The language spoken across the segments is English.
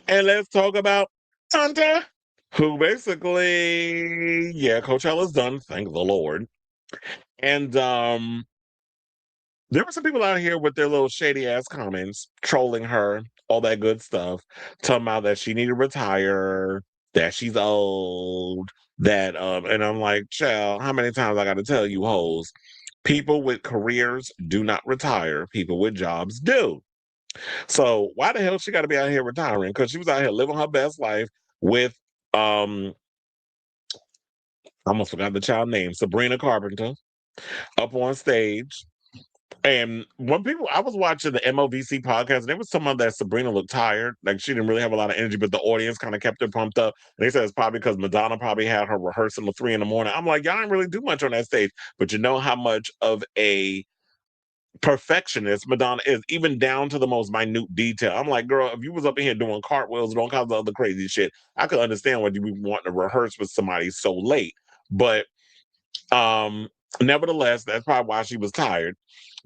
And let's talk about Hunter, who basically, yeah, Coachella's done, thank the Lord. And there were some people out here with their little shady ass comments, trolling her, all that good stuff, talking about that she need to retire, that she's old, that and I'm like, child, how many times I gotta tell you hoes? People with careers do not retire. People with jobs do. So why the hell she gotta be out here retiring? Because she was out here living her best life with um I almost forgot the child name, Sabrina Carpenter, up on stage. And when people, I was watching the MOVC podcast, and they was talking about that Sabrina looked tired, like she didn't really have a lot of energy, but the audience kind of kept her pumped up. And they said it's probably because Madonna probably had her rehearsal at 3 in the morning. I'm like, y'all didn't really do much on that stage, but you know how much of a perfectionist Madonna is, even down to the most minute detail. I'm like, girl, if you was up in here doing cartwheels and all kinds of other crazy shit, I could understand why you would want to rehearse with somebody so late. But um, nevertheless, that's probably why she was tired.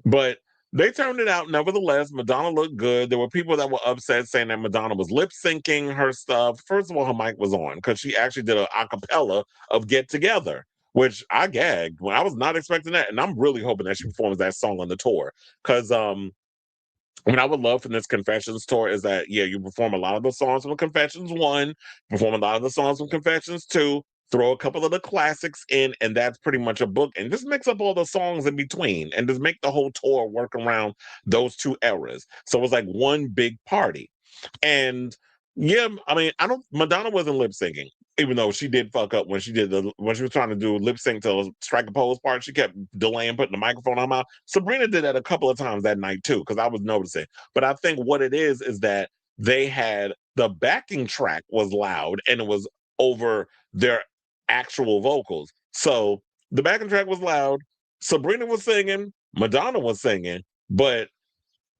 But they turned it out. Nevertheless, Madonna looked good. There were people that were upset saying that Madonna was lip syncing her stuff. First of all, her mic was on because she actually did a acapella of Get Together, which I gagged when I was not expecting that. And I'm really hoping that she performs that song on the tour. Because what I would love from this Confessions tour is that, yeah, you perform a lot of the songs from Confessions 1, perform a lot of the songs from Confessions 2, throw a couple of the classics in, and that's pretty much a book. And just mix up all the songs in between and just make the whole tour work around those two eras. So it's like one big party. And yeah, I mean, I don't. Madonna wasn't lip syncing, even though she did fuck up when she did when she was trying to do lip sync to Strike a Pose part. She kept delaying putting the microphone on her mouth. Sabrina did that a couple of times that night too, because I was noticing. But I think what it is that they had the backing track was loud and it was over their actual vocals. So the backing track was loud. Sabrina was singing, Madonna was singing, but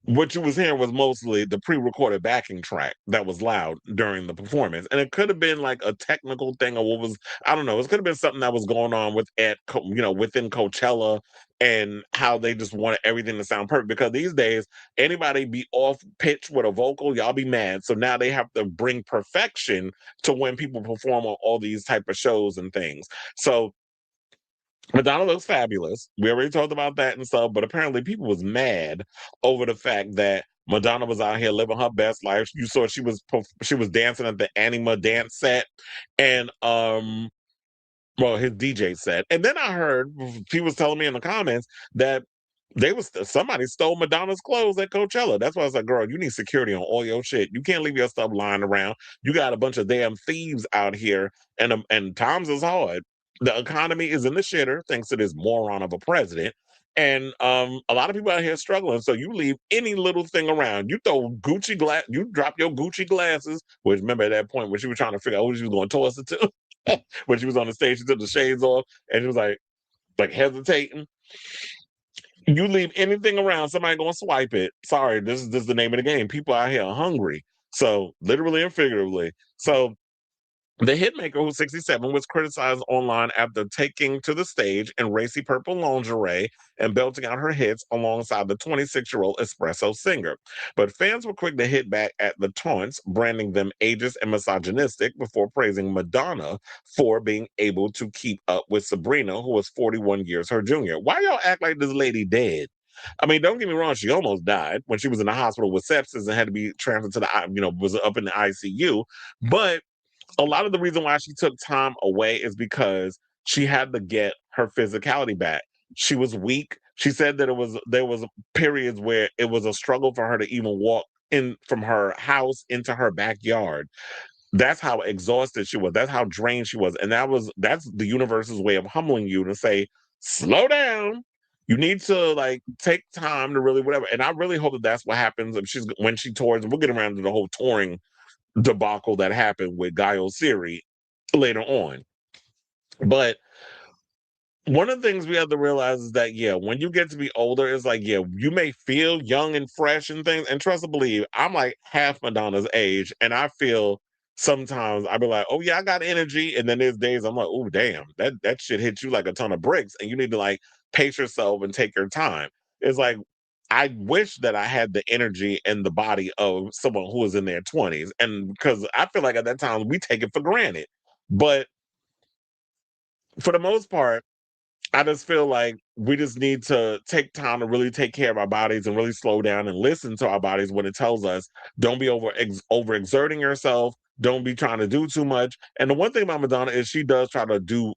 what you was hearing was mostly the pre-recorded backing track that was loud during the performance, and it could have been like a technical thing or what was, I don't know, it could have been something that was going on with within Coachella, and how they just wanted everything to sound perfect, because these days anybody be off pitch with a vocal, y'all be mad. So now they have to bring perfection to when people perform on all these type of shows and things. So Madonna looks fabulous. We already talked about that and stuff, but apparently people was mad over the fact that Madonna was out here living her best life. You saw she was dancing at the Anima dance set, and well, his DJ set. And then I heard he was telling me in the comments that somebody stole Madonna's clothes at Coachella. That's why I was like, girl, you need security on all your shit. You can't leave your stuff lying around. You got a bunch of damn thieves out here, and times is hard. The economy is in the shitter thanks to this moron of a president. And a lot of people out here struggling. So you leave any little thing around. You throw Gucci glass, you drop your Gucci glasses, which remember at that point when she was trying to figure out who she was going to toss it to. When she was on the stage, she took the shades off and she was like hesitating. You leave anything around, somebody gonna swipe it. Sorry, this is the name of the game. People out here are hungry. So literally and figuratively. So the hitmaker, who's 67, was criticized online after taking to the stage in racy purple lingerie and belting out her hits alongside the 26-year-old espresso singer. But fans were quick to hit back at the taunts, branding them ageist and misogynistic, before praising Madonna for being able to keep up with Sabrina, who was 41 years her junior. Why y'all act like this lady dead? I mean, don't get me wrong, she almost died when she was in the hospital with sepsis and had to be transferred to was up in the ICU. But a lot of the reason why she took time away is because she had to get her physicality back. She was weak. She said that there was periods where it was a struggle for her to even walk in from her house into her backyard. That's how exhausted she was. That's how drained she was. And that's the universe's way of humbling you to say, slow down. You need to like take time to really whatever. And I really hope that that's what happens if when she tours. And we'll get around to the whole touring debacle that happened with Guy Oseary later on. But one of the things we have to realize is that, yeah, when you get to be older, it's like, yeah, you may feel young and fresh and things. And trust and believe, I'm like half Madonna's age, and I feel sometimes I'll be like, oh yeah, I got energy. And then there's days I'm like, oh damn, that shit hits you like a ton of bricks, and you need to like pace yourself and take your time. It's like I wish that I had the energy and the body of someone who was in their 20s. And because I feel like at that time we take it for granted. But for the most part, I just feel like we just need to take time to really take care of our bodies and really slow down and listen to our bodies when it tells us don't be overexerting yourself, don't be trying to do too much. And the one thing about Madonna is she does try to do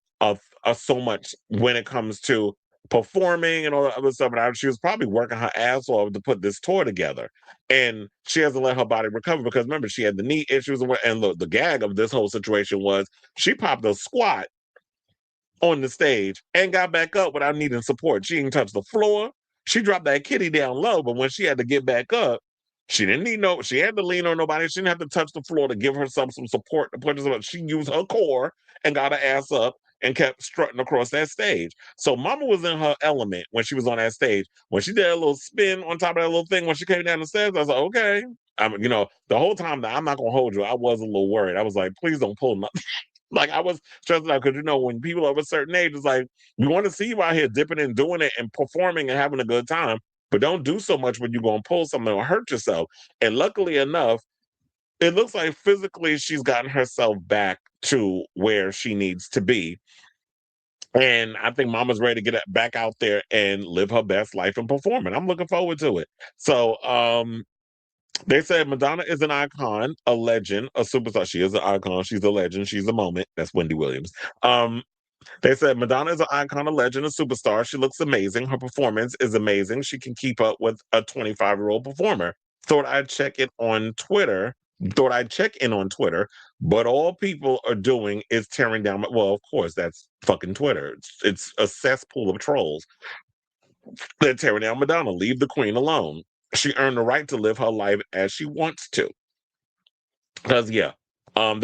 so much when it comes to performing and all that other stuff. And she was probably working her ass off to put this tour together, and she hasn't let her body recover because remember she had the knee issues and the gag of this whole situation was she popped a squat on the stage and got back up without needing support. She didn't touch the floor. She dropped that kitty down low, but when she had to get back up, she didn't need she had to lean on nobody. She didn't have to touch the floor to give herself some support to put herself up. She used her core and got her ass up and kept strutting across that stage. So Mama was in her element when she was on that stage. When she did a little spin on top of that little thing when she came down the stairs, I was like, okay. The whole time that I'm not gonna hold you, I was a little worried. I was like, please don't pull nothing. Like I was stressed out because when people of a certain age, it's like we want to see you out here dipping and doing it and performing and having a good time, but don't do so much when you're gonna pull something or hurt yourself. And luckily enough, it looks like physically she's gotten herself back to where she needs to be. And I think Mama's ready to get back out there and live her best life and perform. And I'm looking forward to it. So they said Madonna is an icon, a legend, a superstar. She is an icon. She's a legend. She's a moment. That's Wendy Williams. They said Madonna is an icon, a legend, a superstar. She looks amazing. Her performance is amazing. She can keep up with a 25-year-old performer. Thought I'd check it on Twitter. Thought I'd check in on Twitter, but all people are doing is tearing down. Well, of course, that's fucking Twitter. It's a cesspool of trolls. They're tearing down Madonna. Leave the queen alone. She earned the right to live her life as she wants to. Because there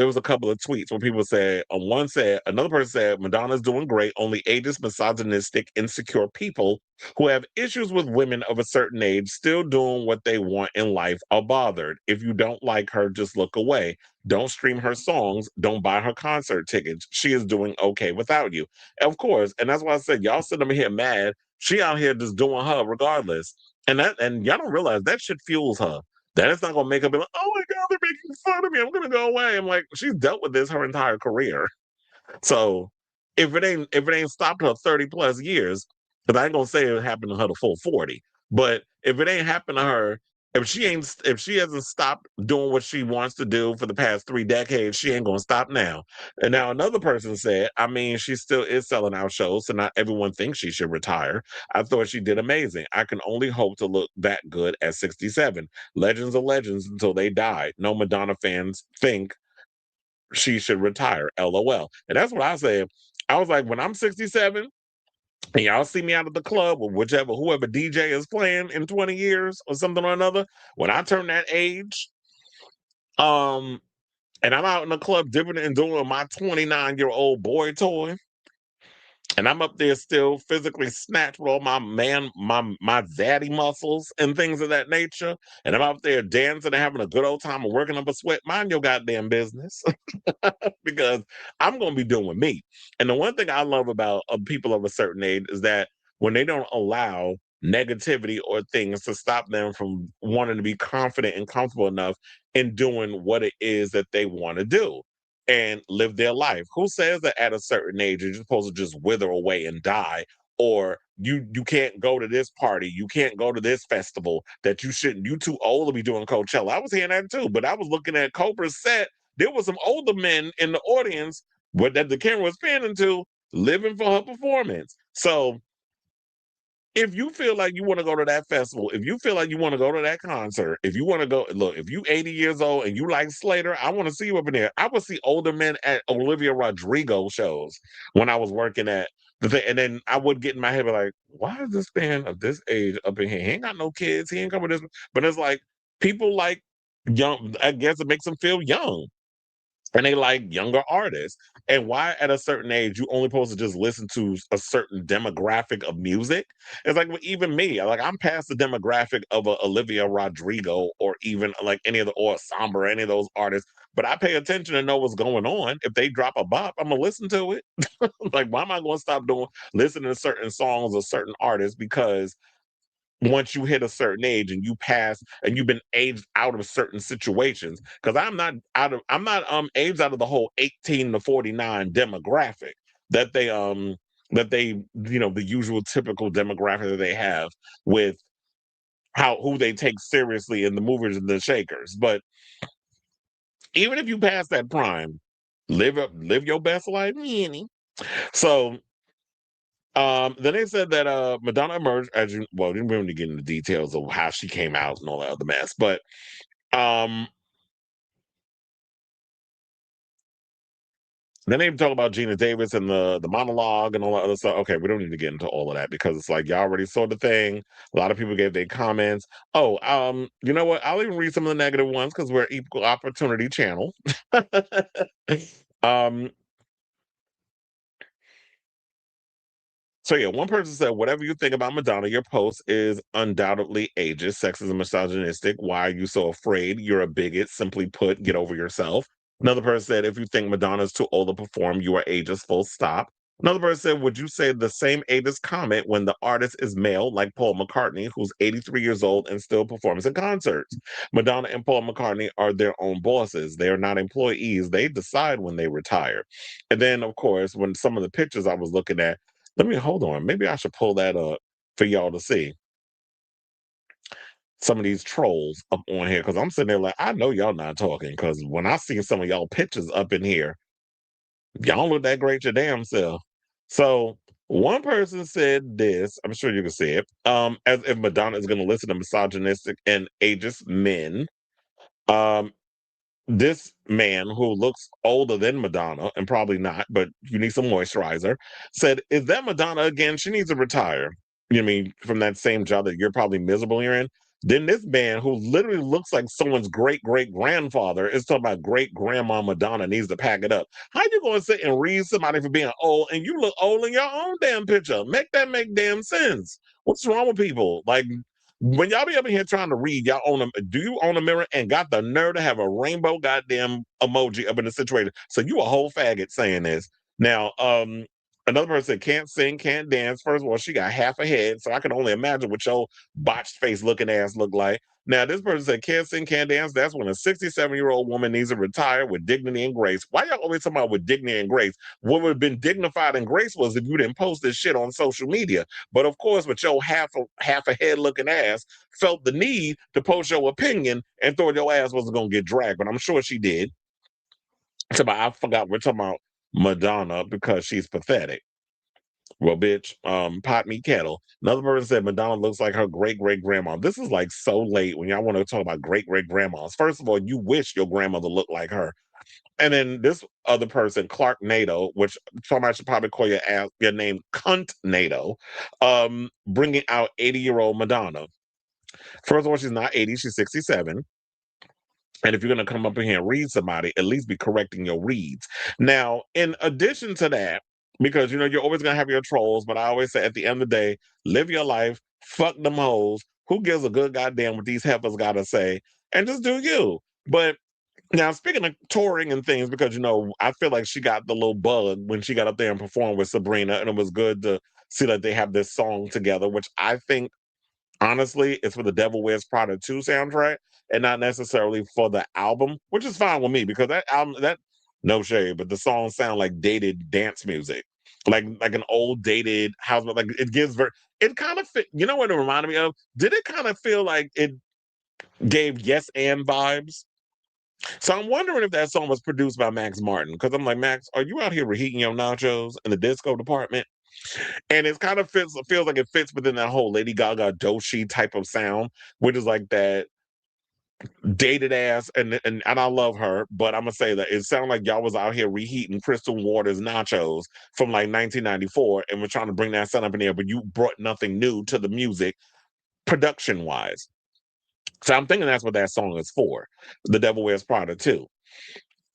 was a couple of tweets where people said, one said, another person said, Madonna's doing great. Only ageist, misogynistic, insecure people who have issues with women of a certain age still doing what they want in life are bothered. If you don't like her, just look away. Don't stream her songs. Don't buy her concert tickets. She is doing okay without you. Of course. And that's why I said, y'all sitting over here mad. She out here just doing her regardless. And y'all don't realize that shit fuels her. That is not gonna make her be like, oh my God, they're making fun of me. I'm gonna go away. I'm like, she's dealt with this her entire career. So if it ain't stopped her 30 plus years, because I ain't gonna say it happened to her the full 40, but if it ain't happened to her, if she hasn't stopped doing what she wants to do for the past 3 decades, she ain't gonna stop now. And now another person said, I mean, she still is selling out shows, so not everyone thinks she should retire. I thought she did amazing. I can only hope to look that good at 67. Legends are legends until they die. No Madonna fans think she should retire. LOL. And that's what I said. I was like, when I'm 67 and y'all see me out of the club or whoever DJ is playing in 20 years or something or another, when I turn that age, um, and I'm out in the club dipping and doing my 29-year-old boy toy, and I'm up there still physically snatched with all my zaddy muscles and things of that nature, and I'm out there dancing and having a good old time and working up a sweat. Mind your goddamn business. Because I'm going to be doing me. And the one thing I love about people of a certain age is that when they don't allow negativity or things to stop them from wanting to be confident and comfortable enough in doing what it is that they want to do and live their life. Who says that at a certain age you're supposed to just wither away and die? Or you can't go to this party, you can't go to this festival, that you shouldn't, you too old to be doing Coachella. I was hearing that too, but I was looking at Cobra's set. There were some older men in the audience that the camera was panning to, living for her performance. So if you feel like you want to go to that festival, if you feel like you want to go to that concert, if you want to go, look, if you 80 years old and you like Slater, I want to see you up in there. I would see older men at Olivia Rodrigo shows when I was working at the thing. And then I would get in my head like, why is this man of this age up in here? He ain't got no kids. He ain't coming this. But it's like people like young, I guess it makes them feel young and they like younger artists. And why at a certain age you only supposed to just listen to a certain demographic of music? It's like, well, even me, like I'm past the demographic of a Olivia Rodrigo or even like any of the or Samba or any of those artists. But I pay attention to know what's going on. If they drop a bop, I'm gonna listen to it. Like, why am I going to stop listening to certain songs or certain artists because once you hit a certain age and you pass and you've been aged out of certain situations. Because I'm not aged out of the whole 18 to 49 demographic that they the usual typical demographic that they have with who they take seriously in the movers and the shakers. But even if you pass that prime, live your best life. So then they said that Madonna emerged as didn't really get into details of how she came out and all that other mess, but um then they talk about Gina Davis and the monologue and all that other stuff. Okay, we don't need to get into all of that because it's like y'all already saw the thing. A lot of people gave their comments. Oh, you know what? I'll even read some of the negative ones because we're equal opportunity channel. um, So yeah, one person said, "Whatever you think about Madonna, your post is undoubtedly ageist, sexist, and misogynistic. Why are you so afraid? You're a bigot. Simply put, get over yourself." Another person said, "If you think Madonna's too old to perform, you are ageist. Full stop." Another person said, "Would you say the same ageist comment when the artist is male, like Paul McCartney, who's 83 years old and still performs in concerts? Madonna and Paul McCartney are their own bosses. They are not employees. They decide when they retire." And then, of course, when some of the pictures I was looking at, let me hold on. Maybe I should pull that up for y'all to see some of these trolls up on here because I'm sitting there like, I know y'all not talking because when I see some of y'all pictures up in here, y'all look that great your damn self. So one person said this, I'm sure you can see it, as if Madonna is going to listen to misogynistic and ageist men. Um, this man who looks older than Madonna and probably not, but you need some moisturizer, said, "Is that Madonna again? She needs to retire." You know what I mean? From that same job that you're probably miserable here in. Then this man who literally looks like someone's great great grandfather is talking about great grandma Madonna needs to pack it up. How you going to sit and read somebody for being old and you look old in your own damn picture? Make that make damn sense. What's wrong with people? Like when y'all be up in here trying to read, y'all own a do you own a mirror and got the nerve to have a rainbow goddamn emoji up in the situation? So you a whole faggot saying this. Now, another person said, "Can't sing, can't dance." First of all, she got half a head, so I can only imagine what your botched face looking ass look like. Now, this person said, "Can't sing, can't dance." That's when a 67-year-old woman needs to retire with dignity and grace. Why y'all always talking about with dignity and grace? What would have been dignified and grace was if you didn't post this shit on social media. But of course, with your half a head looking ass, felt the need to post your opinion and thought your ass wasn't gonna get dragged. But I'm sure she did. So I forgot we're talking about Madonna because she's pathetic. Well, bitch, pot me kettle. Another person said Madonna looks like her great great grandma. This is like so late when y'all want to talk about great great grandmas. First of all, you wish your grandmother looked like her. And then this other person, Clark Nato, which somebody should probably call your name Cunt Nato, bringing out 80-year-old Madonna. First of all, she's not 80, she's 67. And if you're going to come up in here and read somebody, at least be correcting your reads. Now, in addition to that, because you're always going to have your trolls, but I always say at the end of the day, live your life, fuck them hoes. Who gives a good goddamn what these heifers got to say? And just do you. But now, speaking of touring and things, because I feel like she got the little bug when she got up there and performed with Sabrina, and it was good to see that they have this song together, which I think honestly is for the Devil Wears Prada 2 soundtrack and not necessarily for the album, which is fine with me because that album, that no shade, but the songs sound like dated dance music, like an old dated house, like it gives it kind of fit. You know what it reminded me of? Did it kind of feel like it gave Yes and vibes? So I'm wondering if that song was produced by Max Martin because I'm like, Max, are you out here reheating your nachos in the disco department? And it kind of feels like it fits within that whole Lady Gaga Doshi type of sound, which is like that dated ass. And I love her, but I'm gonna say that it sounded like y'all was out here reheating Crystal Waters nachos from like 1994, and we're trying to bring that sound up in there, but you brought nothing new to the music production wise. So I'm thinking that's what that song is for. The Devil Wears Prada too.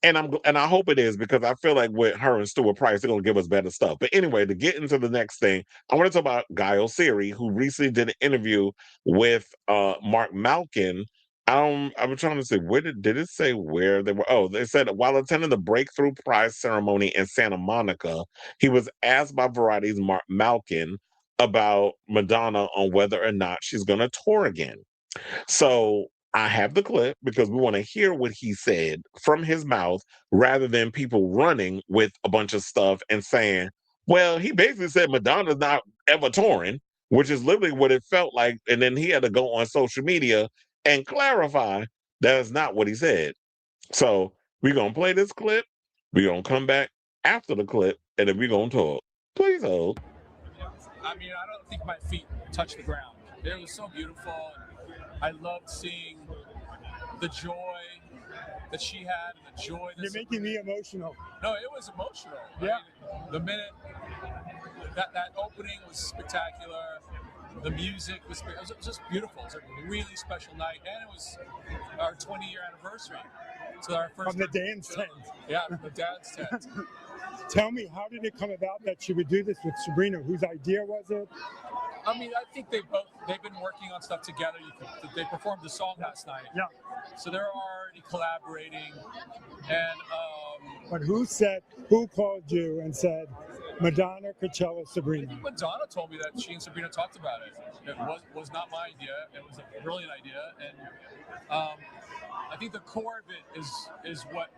And I hope it is because I feel like with her and Stuart Price, they're gonna give us better stuff. But anyway, to get into the next thing, I want to talk about Guy Oseary, who recently did an interview with Mark Malkin. I'm trying to say where did it say where they were? Oh, they said while attending the Breakthrough Prize ceremony in Santa Monica, he was asked by Variety's Mark Malkin about Madonna on whether or not she's going to tour again. So I have the clip because we want to hear what he said from his mouth rather than people running with a bunch of stuff and saying, well, he basically said Madonna's not ever touring, which is literally what it felt like. And then he had to go on social media and clarify that is not what he said. So we're going to play this clip. We're going to come back after the clip and then we're going to talk. Please hold. I mean, I don't think my feet touched the ground. It was so beautiful. I loved seeing the joy that she had and the joy that... You're making me emotional. No, it was emotional. Yeah. I mean, the minute that opening was spectacular. The music was just beautiful. It was a really special night, and it was our 20-year anniversary. So our first from the dance tent. Yeah, from the dance tent. Tell me, how did it come about that she would do this with Sabrina? Whose idea was it? I mean, I think they've been working on stuff together. They performed the song last night. Yeah. So they're already collaborating. And but who called you and said, Madonna, Coachella, Sabrina? I think Madonna told me that she and Sabrina talked about it. It was not my idea. It was a brilliant idea, and I think the core of it is what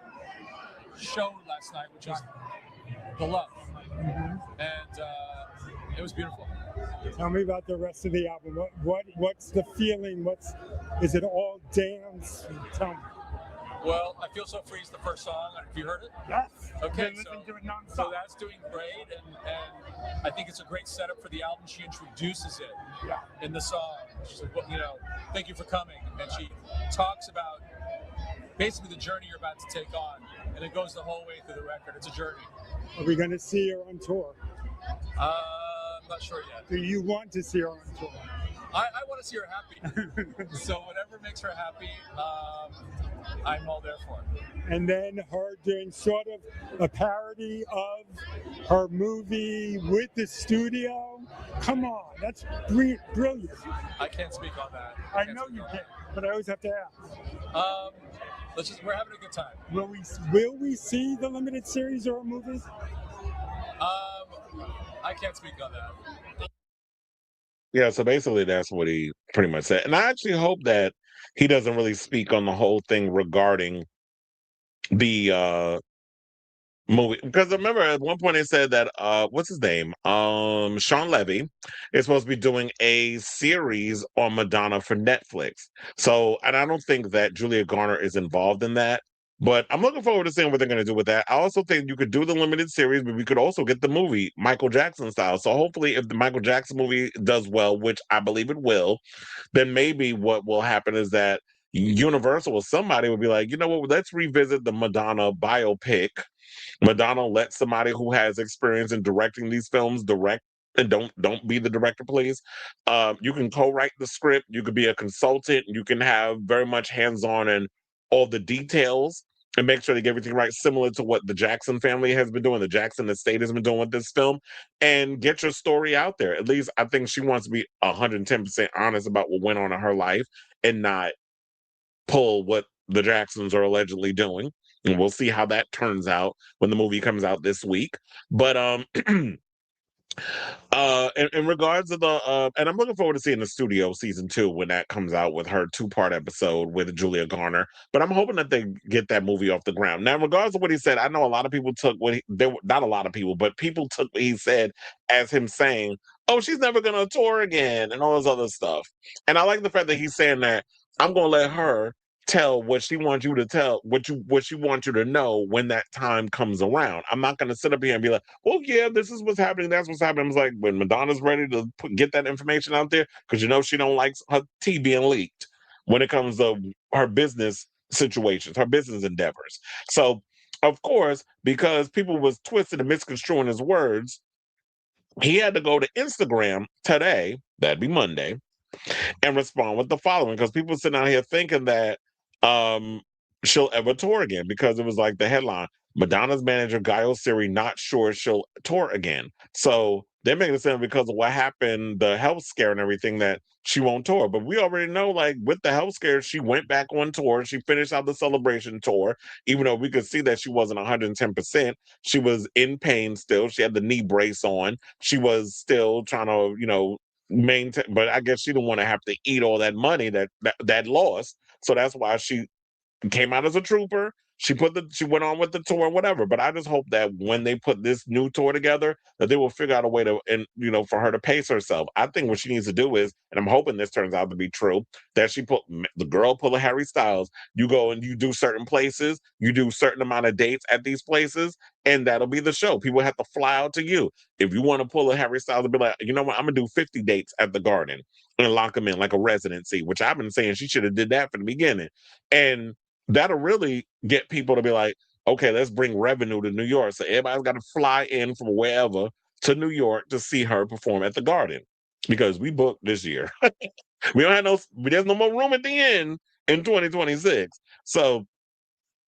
showed last night, which is the love, and it was beautiful. Tell me about the rest of the album. What's the feeling? Is it all dance? Tell me. Well, I Feel So Free is the first song. Have you heard it? Yes. Okay, so that's doing great, and I think it's a great setup for the album. She introduces it in the song. She's like, well, thank you for coming, and she talks about basically the journey you're about to take on, and it goes the whole way through the record. It's a journey. Are we going to see her on tour? I'm not sure yet. Do you want to see her on tour? I want to see her happy. So whatever makes her happy, I'm all there for it. And then her doing sort of a parody of her movie with the studio. Come on, that's brilliant. I can't speak on that. I know you can't, but I always have to ask. We're having a good time. Will we see the limited series or a movie? I can't speak on that. Yeah, so basically that's what he pretty much said. And I actually hope that he doesn't really speak on the whole thing regarding the movie. Because I remember at one point they said that what's his name? Sean Levy is supposed to be doing a series on Madonna for Netflix. So, and I don't think that Julia Garner is involved in that. But I'm looking forward to seeing what they're going to do with that. I also think you could do the limited series, but we could also get the movie Michael Jackson style. So hopefully if the Michael Jackson movie does well, which I believe it will, then maybe what will happen is that Universal or somebody will be like, you know what, let's revisit the Madonna biopic. Madonna let somebody who has experience in directing these films direct, and don't be the director, please. You can co-write the script, you could be a consultant, you can have very much hands-on in all the details and make sure they get everything right, similar to what the Jackson family has been doing, the Jackson estate has been doing with this film, and get your story out there. At least I think she wants to be 110% honest about what went on in her life and not pull what the Jacksons are allegedly doing. And we'll see how that turns out when the movie comes out this week. But in regards to the and I'm looking forward to seeing the studio season 2 when that comes out with her 2-part episode with Julia Garner. But I'm hoping that they get that movie off the ground. Now, regardless of what he said, I know a lot of people took not a lot of people, but people took what he said as him saying, "Oh, she's never gonna tour again," and all this other stuff. And I like the fact that he's saying that I'm gonna let her tell what she wants you to tell, what she wants you to know when that time comes around. I'm not going to sit up here and be like, well, yeah, this is what's happening, that's what's happening. It's like when Madonna's ready to get that information out there, because she don't like her tea being leaked when it comes to her business situations, her business endeavors. So, of course, because people was twisting and misconstruing his words, he had to go to Instagram today, that'd be Monday, and respond with the following, because people sitting out here thinking that she'll ever tour again, because it was like the headline, Madonna's manager Guy Oseary not sure she'll tour again. So they're making it sound because of what happened, the health scare and everything, that she won't tour. But we already know, like with the health scare, she went back on tour. She finished out the celebration tour, even though we could see that she wasn't 110%. She was in pain still. She had the knee brace on. She was still trying to, maintain. But I guess she didn't want to have to eat all that money that lost. So that's why she came out as a trooper. She went on with the tour and whatever. But I just hope that when they put this new tour together, that they will figure out a way to, and for her to pace herself. I think what she needs to do is, and I'm hoping this turns out to be true, that the girl pull a Harry Styles. You go and you do certain places, you do certain amount of dates at these places, and that'll be the show. People have to fly out to you. If you want to pull a Harry Styles and be like, you know what, I'm gonna do 50 dates at the Garden and lock them in like a residency, which I've been saying she should have did that from the beginning. And that'll really get people to be like, okay, let's bring revenue to New York. So everybody's got to fly in from wherever to New York to see her perform at the Garden, because we booked this year. We don't have there's no more room at the end in 2026. So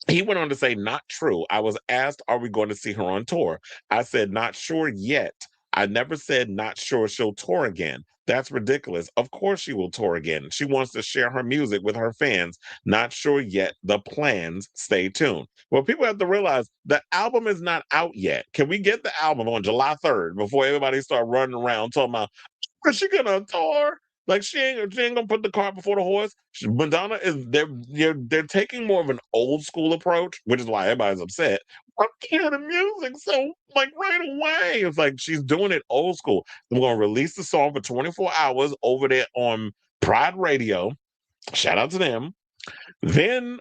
he went on to say, not true. I was asked, are we going to see her on tour? I said, not sure yet. I never said not sure she'll tour again. That's ridiculous. Of course she will tour again. She wants to share her music with her fans. Not sure yet. The plans. Stay tuned. Well, people have to realize the album is not out yet. Can we get the album on July 3rd before everybody start running around talking about, is she gonna tour? Like she ain't gonna put the cart before the horse. Madonna is they're taking more of an old school approach, which is why everybody's upset. I'm hearing the music so like right away. It's like she's doing it old school. I'm gonna release the song for 24 hours over there on Pride Radio. Shout out to them. Then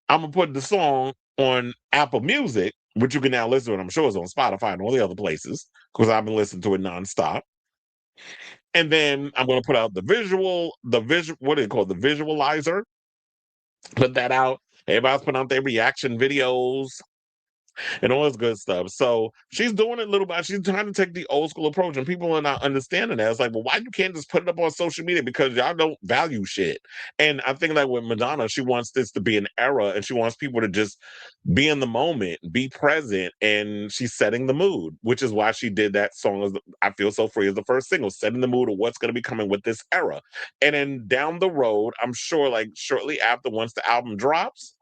I'm gonna put the song on Apple Music, which you can now listen to. And I'm sure it's on Spotify and all the other places because I've been listening to it nonstop. And then I'm going to put out the what do you call it? The visualizer. Put that out. Everybody's putting out their reaction videos and all this good stuff. So she's doing it little by. She's trying to take the old school approach, and people are not understanding that. It's like, well, why you can't just put it up on social media? Because y'all don't value shit. And I think like with Madonna, she wants this to be an era, and she wants people to just be in the moment, be present, and she's setting the mood, which is why she did that song as I Feel So Free as the first single, setting the mood of what's going to be coming with this era. And then down the road, I'm sure like shortly after, once the album drops,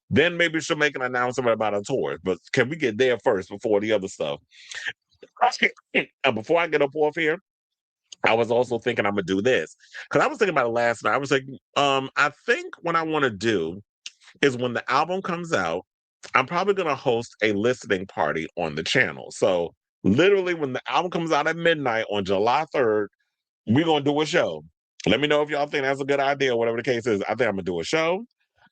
then maybe she'll make an announcement about a tour. But can we get there first before the other stuff? And before I get up off here, I was also thinking I'm gonna do this, because I was thinking about it last night. I was like, I think what I want to do is when the album comes out, I'm probably going to host a listening party on the channel. So literally when the album comes out at midnight on July 3rd, we're going to do a show. Let me know if y'all think that's a good idea, whatever the case is. I think I'm going to do a show.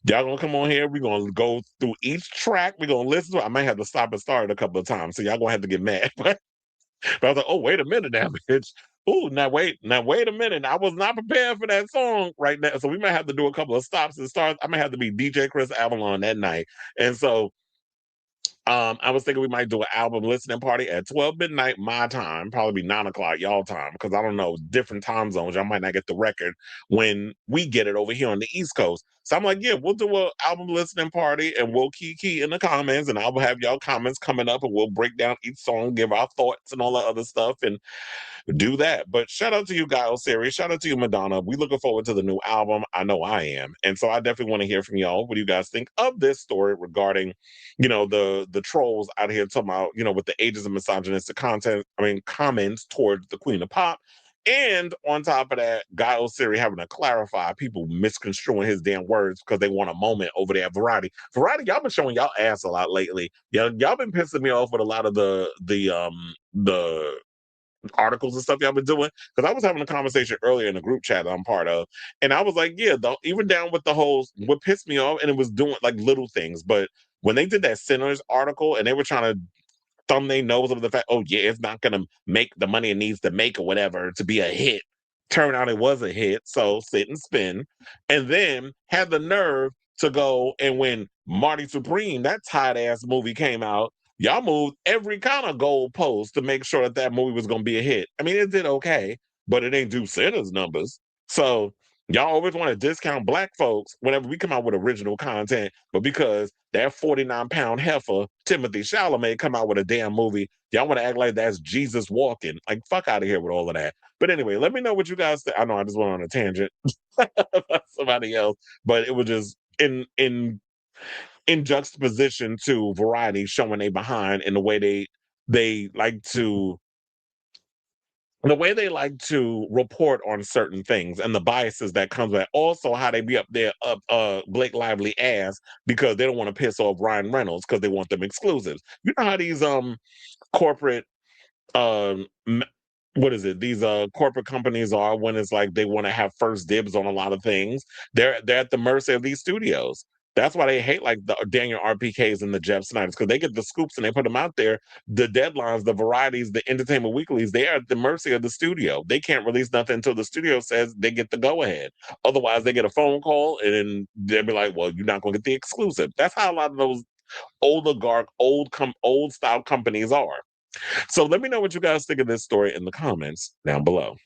Y'all going to come on here. We're going to go through each track. We're going to listen to it. I might have to stop and start a couple of times. So y'all going to have to get mad. But I was like, oh, wait a minute now, bitch. Oh, now wait a minute. I was not prepared for that song right now. So we might have to do a couple of stops and starts. I might have to be DJ Chris Avalon that night. And so I was thinking we might do an album listening party at 12 midnight my time, probably be 9 o'clock y'all time, because I don't know, different time zones. Y'all might not get the record when we get it over here on the East Coast. So I'm like, yeah, we'll do an album listening party and we'll key in the comments, and I'll have y'all comments coming up and we'll break down each song, give our thoughts and all that other stuff. And do that. But shout out to you, Guy Oseary. Shout out to you, Madonna. We looking forward to the new album. I know I am. And so I definitely want to hear from y'all. What do you guys think of this story regarding, the trolls out here talking about, with the ageism and misogynistic comments towards the Queen of Pop. And on top of that, Guy Oseary having to clarify people misconstruing his damn words because they want a moment over there at Variety. Variety, y'all been showing y'all ass a lot lately. Y'all been pissing me off with a lot of the articles and stuff y'all been doing, because I was having a conversation earlier in the group chat that I'm part of, and I was like, yeah, even down with the whole, what pissed me off, and it was doing like little things, but when they did that Sinners article and they were trying to thumb their nose over the fact, oh yeah, it's not gonna make the money it needs to make or whatever to be a hit. Turned out it was a hit, so sit and spin. And then had the nerve to go, and when Marty Supreme, that tight ass movie came out, y'all moved every kind of goal post to make sure that movie was going to be a hit. I mean, it did okay, but it ain't do Sinners numbers. So y'all always want to discount black folks whenever we come out with original content, but because that 49-pound heifer, Timothy Chalamet, come out with a damn movie, Y'all want to act like that's Jesus walking. Like, fuck out of here with all of that. But anyway, let me know what you guys think. I know I just went on a tangent about somebody else, but it was just in juxtaposition to Variety showing a behind in the way they like to the way they like to report on certain things and the biases that comes with it. Also how they be up there up Blake Lively ass because they don't want to piss off Ryan Reynolds because they want them exclusives. You know how these corporate um m- what is it, these corporate companies are when it's like they want to have first dibs on a lot of things. They're at the mercy of these studios. That's why they hate like the Daniel RPKs and the Jeff Snyders, because they get the scoops and they put them out there. The deadlines, the varieties, the entertainment weeklies, they are at the mercy of the studio. They can't release nothing until the studio says they get the go ahead. Otherwise they get a phone call and then they'll be like, well, you're not going to get the exclusive. That's how a lot of those oligarch old style companies are. So let me know what you guys think of this story in the comments down below.